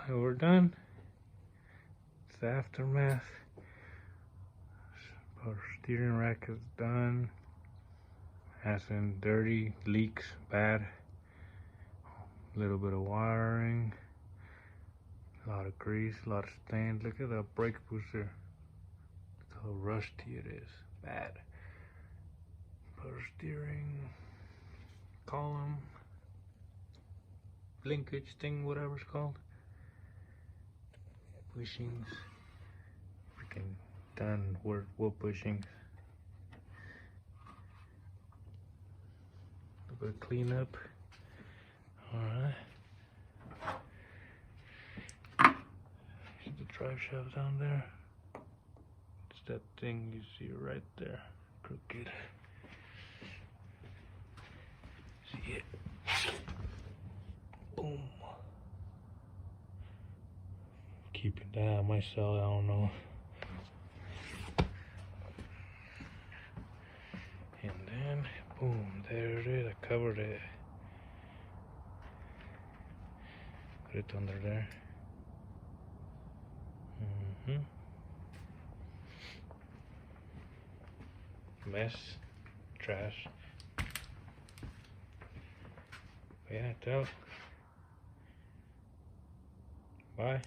we're done. It's the aftermath. Our steering rack is done. Has been dirty, leaks, bad. A little bit of wiring. A lot of grease, a lot of stains. Look at the brake booster. Look how rusty it is. Bad. Power steering. Column. Linkage thing, whatever it's called. Bushings. Freaking done wood bushings. A little bit of cleanup. Alright. See the drive shaft down there? It's that thing you see right there. Crooked. See it? Boom. Keeping that on myself, I don't know. And then, boom, there it is. I covered it. Put it under there. Mess, trash. Yeah, bye.